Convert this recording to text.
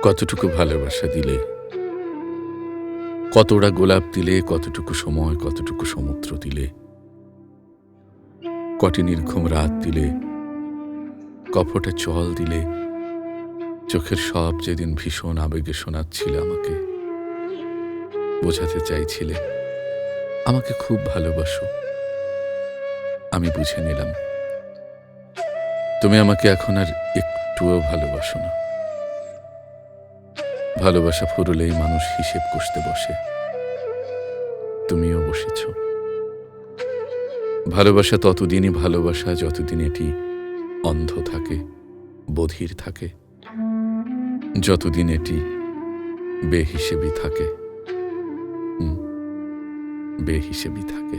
কতটুকু ভালোবাসা দিলে, কতটা গোলাপ দিলে, কতটুকু সময়, কতটুকু সমুদ্র দিলে, কটি নির্ঘুম রাত দিলে, কপটা জল দিলে, চোখের সব যেদিন ভীষণ আবেগে শোনাচ্ছিলে আমাকে, বোঝাতে চাইছিলে আমাকে খুব ভালোবাসো। আমি বুঝে নিলাম তুমি আমাকে এখন আর একটুও ভালোবাসো না। ভালোবাসা ফুরলেই মানুষ হিসেব কষতে বসে, তুমিও বসেছ। ভালোবাসা ততদিনই ভালোবাসা যতদিন এটি অন্ধ থাকে, বধির থাকে, যতদিন এটি বেহিসেবি থাকে, বেহিসেবি থাকে।